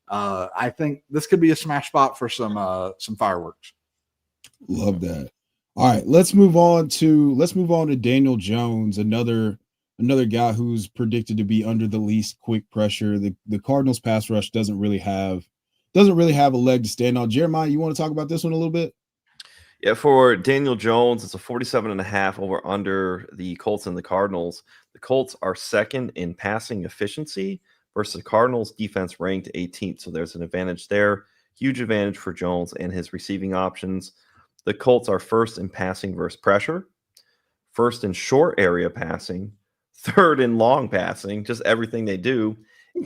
I think this could be a smash spot for some fireworks. Love that. All right, let's move on to Daniel Jones, another guy who's predicted to be under the least quick pressure. The Cardinals pass rush doesn't really have a leg to stand on. Jeremiah, you want to talk about this one a little bit? Yeah, for Daniel Jones, it's a 47.5 over under the Colts and the Cardinals. The Colts are second in passing efficiency versus the Cardinals defense ranked 18th. So there's an advantage there. Huge advantage for Jones and his receiving options. The Colts are first in passing versus pressure, first in short area passing, third in long passing, just everything they do.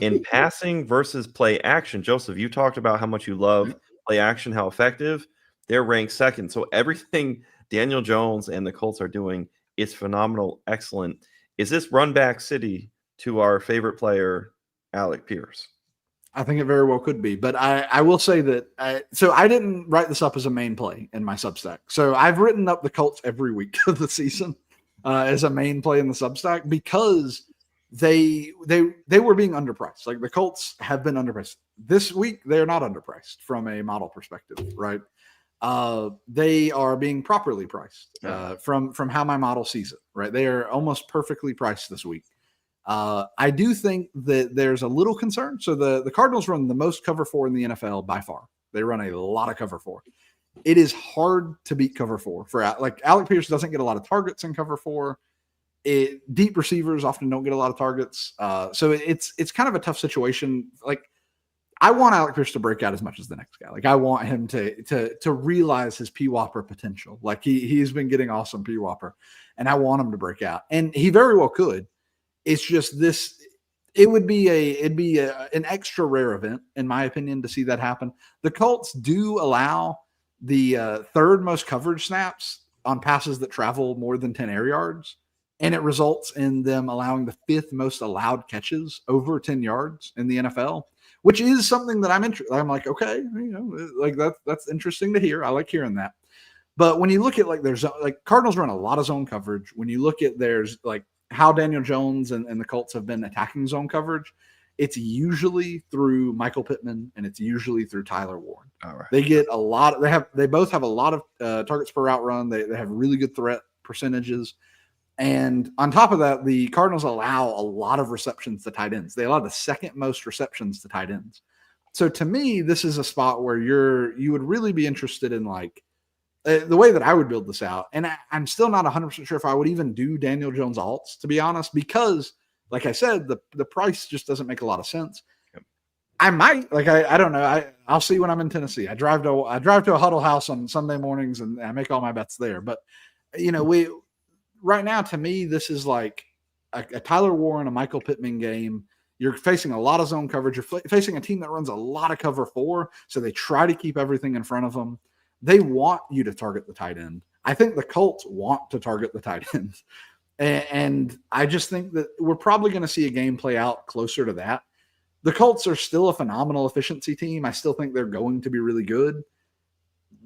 In passing versus play action, Joseph, you talked about how much you love play action, how effective. They're ranked second. So everything Daniel Jones and the Colts are doing is phenomenal, excellent. Is this run back city to our favorite player, Alec Pierce? I think it very well could be. But I will say that I didn't write this up as a main play in my Substack. So I've written up the Colts every week of the season as a main play in the Substack because they were being underpriced. Like the Colts have been underpriced. This week, they're not underpriced from a model perspective, right? They are being properly priced from how my model sees it, right? They are almost perfectly priced this week. I do think that there's a little concern. So the Cardinals run the most cover 4 in the NFL by far. They run a lot of cover 4. It is hard to beat cover 4 for like Alec Pierce doesn't get a lot of targets in cover 4. Deep receivers often don't get a lot of targets. So it's kind of a tough situation. Like I want Alec Pierce to break out as much as the next guy. Like I want him to realize his P-Whopper potential. Like he's been getting awesome P-Whopper and I want him to break out and he very well could. It's just this, it'd be an extra rare event, in my opinion, to see that happen. The Colts do allow the third most coverage snaps on passes that travel more than 10 air yards. And it results in them allowing the fifth most allowed catches over 10 yards in the NFL, which is something that I'm interested. I'm like, okay, like that's interesting to hear. I like hearing that. But when you look at there's like Cardinals run a lot of zone coverage. When you look at there's like how Daniel Jones and the Colts have been attacking zone coverage, it's usually through Michael Pittman and it's usually through Tyler Warren. All right. They get a lot. They both have a lot of targets per route run. They have really good threat percentages. And on top of that, the Cardinals allow a lot of receptions to tight ends. They allow the second most receptions to tight ends. So to me, this is a spot where you would really be interested in the way that I would build this out. And I'm still not 100% sure if I would even do Daniel Jones alts, to be honest, because like I said, the price just doesn't make a lot of sense. Yep. I might, I don't know. I'll see when I'm in Tennessee. I drive to a huddle house on Sunday mornings and I make all my bets there. But right now, to me, this is like a Tyler Warren, a Michael Pittman game. You're facing a lot of zone coverage. You're facing a team that runs a lot of cover 4, so they try to keep everything in front of them. They want you to target the tight end. I think the Colts want to target the tight end. And I just think that we're probably going to see a game play out closer to that. The Colts are still a phenomenal efficiency team. I still think they're going to be really good.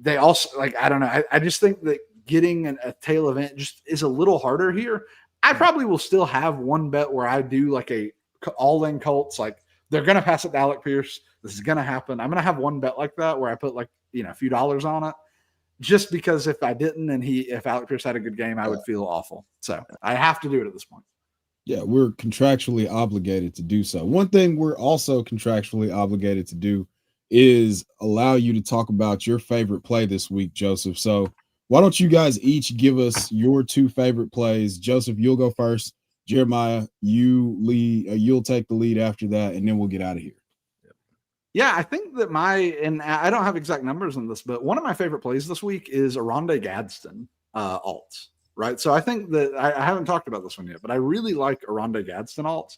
They also, I don't know. I just think that getting a tail event just is a little harder here. I probably will still have one bet where I do a all-in Colts. They're going to pass it to Alec Pierce. This is going to happen. I'm going to have one bet like that where I put a few dollars on it, just because if I didn't and if Alec Pierce had a good game, I would feel awful. So I have to do it at this point. Yeah, we're contractually obligated to do so. One thing we're also contractually obligated to do is allow you to talk about your favorite play this week, Joseph. So why don't you guys each give us your 2 favorite plays? Joseph, you'll go first. Jeremiah, you'll take the lead after that, and then we'll get out of here. Yeah, I think that and I don't have exact numbers on this, but one of my favorite plays this week is Aronde Gadsden alts, right? So I think that I haven't talked about this one yet, but I really like Aronde Gadsden alts.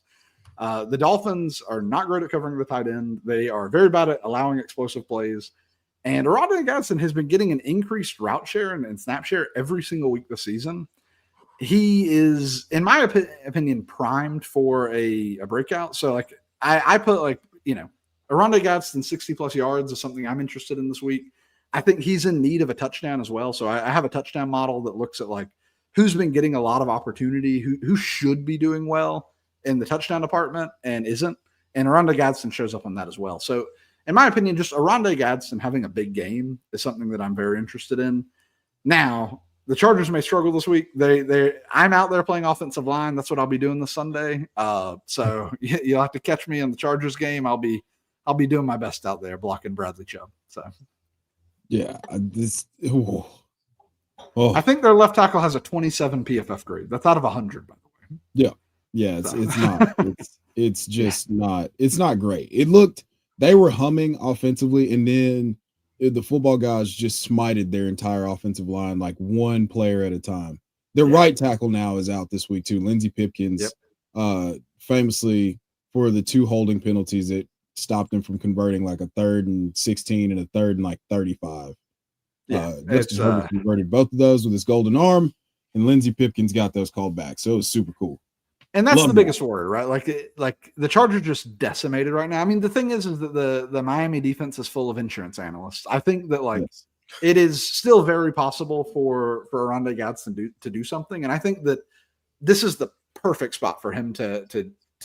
The Dolphins are not great at covering the tight end. They are very bad at allowing explosive plays. And Aronde Gadsden has been getting an increased route share and snap share every single week this season. He is, in my opinion, primed for a breakout. So I put Aronde Gadsden 60 plus yards is something I'm interested in this week. I think he's in need of a touchdown as well. So I have a touchdown model that looks at who's been getting a lot of opportunity, who should be doing well in the touchdown department and isn't. And Aronde Gadsden shows up on that as well. So in my opinion, just Aronde Gadsden having a big game is something that I'm very interested in. Now, the Chargers may struggle this week. I'm out there playing offensive line. That's what I'll be doing this Sunday. So you'll have to catch me in the Chargers game. I'll be doing my best out there blocking Bradley Chubb. So yeah, I think their left tackle has a 27 PFF grade. That's out of 100, by the way. Yeah, it's not. It's just not. It's not great. They were humming offensively, and then the football guys just smited their entire offensive line one player at a time. Their right tackle now is out this week too. Lindsey Pipkins, famously for the 2 holding penalties that stopped him from converting a 3rd and 16 and a 3rd and 35. Justin Herbert converted both of those with his golden arm, and Lindsey Pipkins got those called back. So it was super cool. And that's the biggest worry, right? The Chargers just decimated right now. I mean, the thing is that the Miami defense is full of insurance analysts. I think that it is still very possible for Aronde Gadsden to do something. And I think that this is the perfect spot for him to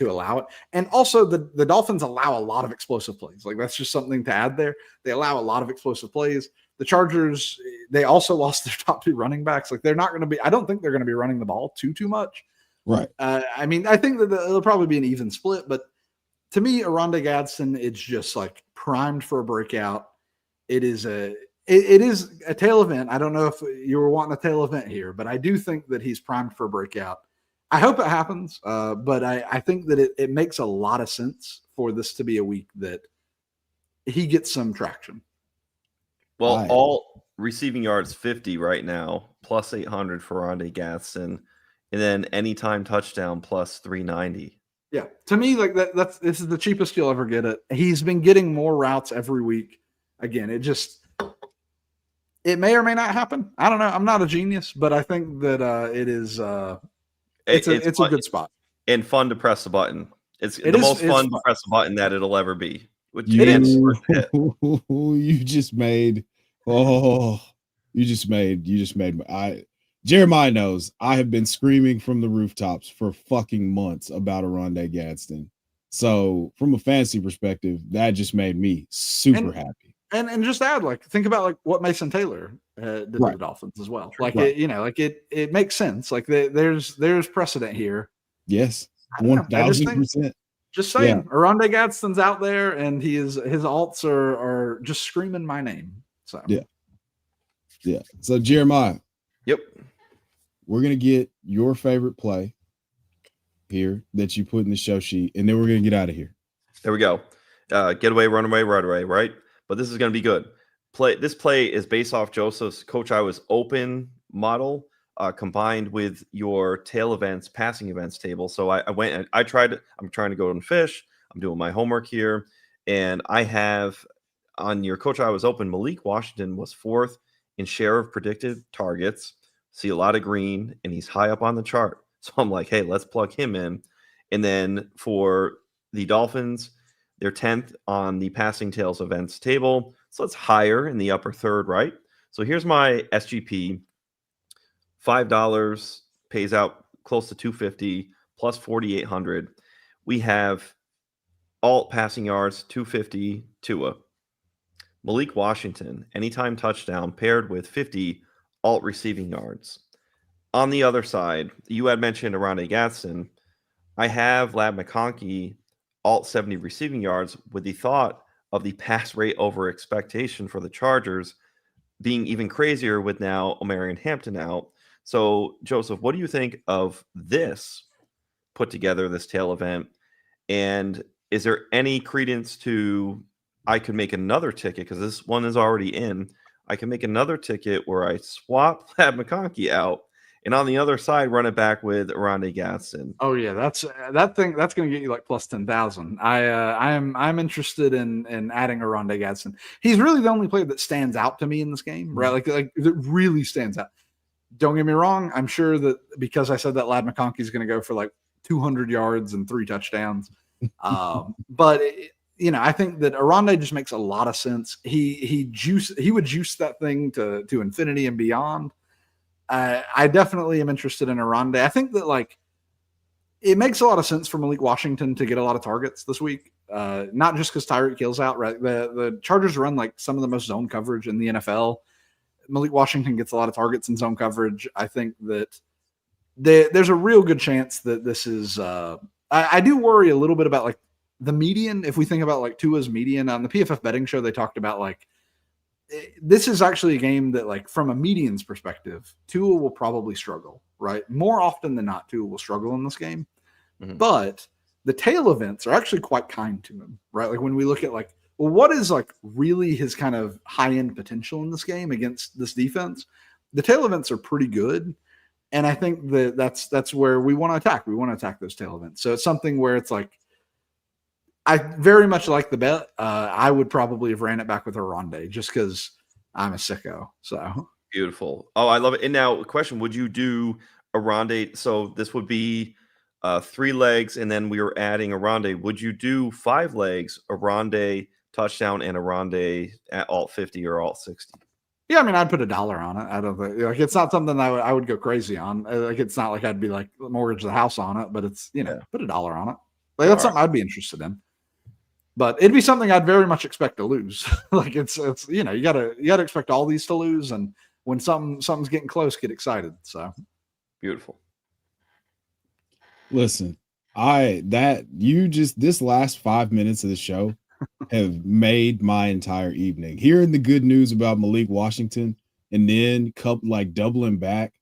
allow it. And also the Dolphins allow a lot of explosive plays. That's just something to add there. They allow a lot of explosive plays. The Chargers, they also lost their top 2 running backs. They're not going to be, I don't think they're going to be running the ball too much. Right. I mean, I think that it'll probably be an even split, but to me, Aronde Gadsden, it's just primed for a breakout. It is a tail event. I don't know if you were wanting a tail event here, but I do think that he's primed for a breakout. I hope it happens, but I think that it makes a lot of sense for this to be a week that he gets some traction. Well, all receiving yards 50 right now, plus 800 for Aronde Gadsden. And then anytime touchdown plus 390 Yeah, to me, like this is the cheapest you'll ever get it. He's been getting more routes every week. Again, it may or may not happen. I don't know. I'm not a genius, but I think that it is. It's a good spot and fun to press the button. It's most fun to press the button that it'll ever be. You just made. Oh, you just made. Jeremiah knows I have been screaming from the rooftops for fucking months about Oronde Gadsden. So from a fantasy perspective, that just made me super happy. And just add, like, think about like what Mason Taylor did to the Dolphins as well. Like it makes sense. Like there's precedent here. Yes, 1000%. Just saying, Oronde Gadsden's out there, and his alts are just screaming my name. So yeah. So Jeremiah, yep, we're gonna get your favorite play here that you put in the show sheet, and then we're gonna get out of here. There we go. Get away, run away, right away, right? But this is gonna be good. This play is based off Joseph's Coach I Was Open model, combined with your tail events, passing events table. So I went and I'm trying to go and fish. I'm doing my homework here. And I have on your Coach I Was Open, Malik Washington was 4th in share of predicted targets. See a lot of green, and he's high up on the chart. So I'm like, hey, let's plug him in. And then for the Dolphins, they're 10th on the passing tails events table. So it's higher in the upper third, right? So here's my SGP. $5 pays out close to $250 plus 4,800. We have alt passing yards, 250 Tua. Malik Washington, anytime touchdown paired with 50 alt receiving yards. On the other side, you had mentioned Oronde Gadsden. I have Lab McConkey, alt 70 receiving yards, with the thought of the pass rate over expectation for the Chargers being even crazier with now Omarion Hampton out. So, Joseph, what do you think of this put together, this tail event? And is there any credence to I could make another ticket, because this one is already in. I can make another ticket where I swap Lab McConkey out, and on the other side, run it back with Oronde Gadsden. Oh yeah, that's going to get you like plus 10,000. I'm interested in adding Oronde Gadsden. He's really the only player that stands out to me in this game, right? Like that really stands out. Don't get me wrong. I'm sure that because I said that Lad McConkey is going to go for like 200 yards and 3 touchdowns. But I think that Oronde just makes a lot of sense. He would juice that thing to infinity and beyond. I definitely am interested in Oronde. I think that like it makes a lot of sense for Malik Washington to get a lot of targets this week. Not just because Tyreek Hill's out, right? The Chargers run like some of the most zone coverage in the NFL. Malik Washington gets a lot of targets in zone coverage. I think that there's a real good chance that this is. I do worry a little bit about like the median. If we think about like Tua's median on the PFF betting show, they talked about like this is actually a game that like from a median's perspective, Tua will probably struggle, right? More often than not, Tua will struggle in this game. Mm-hmm. But the tail events are actually quite kind to him, right? Like when we look at like, well, what is like really his kind of high-end potential in this game against this defense? The tail events are pretty good. And I think that that's where we want to attack. We want to attack those tail events. So it's something where it's like, I very much like the bet. I would probably have ran it back with Oronde just because I'm a sicko. So beautiful. Oh, I love it. And now, question: would you do Oronde? So this would be 3 legs, and then we were adding Oronde. Would you do 5 legs, Oronde touchdown, and Oronde at alt 50 or alt 60? Yeah, I mean, I'd put $1 on it. I don't think like it's not something I would go crazy on. Like it's not like I'd be like mortgage the house on it, but it's put $1 on it. Like that's something I'd be interested in. But it'd be something I'd very much expect to lose. Like it's you gotta expect all these to lose, and when something's getting close, get excited. So beautiful. Listen, this last 5 minutes of the show have made my entire evening. Hearing the good news about Malik Washington, and then like doubling back,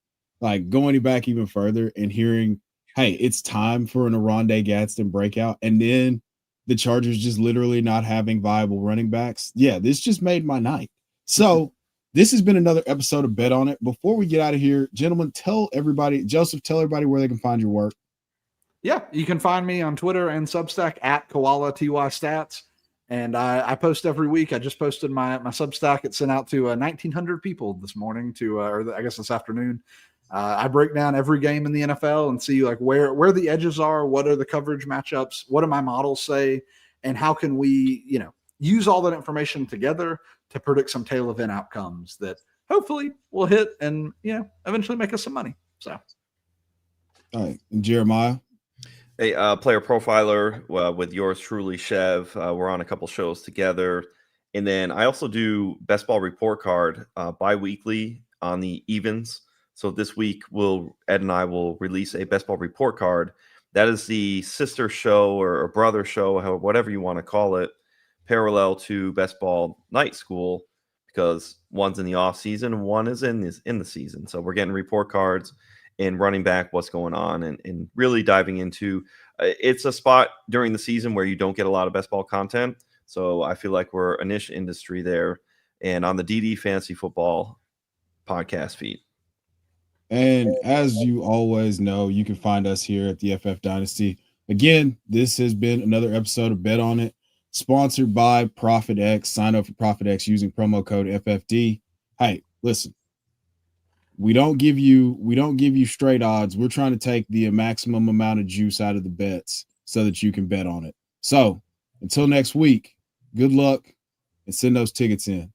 like going back even further, and hearing, hey, it's time for an Oronde Gadsden breakout, and then the Chargers just literally not having viable running backs. Yeah, this just made my night. So this has been another episode of Bet On It. Before we get out of here, gentlemen, Joseph, tell everybody where they can find your work. Yeah, you can find me on Twitter and Substack at Koala TY Stats. And I post every week. I just posted my Substack. It's sent out to 1,900 people this morning or I guess this afternoon. I break down every game in the NFL and see like where the edges are, what are the coverage matchups, what do my models say, and how can we, use all that information together to predict some tail event outcomes that hopefully will hit and, eventually make us some money. So. All right. And Jeremiah? Hey, player profiler with yours truly, Chev. We're on a couple shows together. And then I also do Best Ball Report Card bi-weekly on the evens. So this week, Ed and I will release a Best Ball Report Card. That is the sister show or brother show, whatever you want to call it, parallel to Best Ball Night School, because one's in the off season and one is in the season. So we're getting report cards and running back what's going on and really diving into it's a spot during the season where you don't get a lot of best ball content. So I feel like we're a niche industry there and on the DD Fantasy Football podcast feed. And as you always know, you can find us here at the FF Dynasty. Again, this has been another episode of Bet On It, sponsored by ProfitX. Sign up for ProfitX using promo code FFD. Hey, listen. We don't give you straight odds. We're trying to take the maximum amount of juice out of the bets so that you can bet on it. So until next week, good luck and send those tickets in.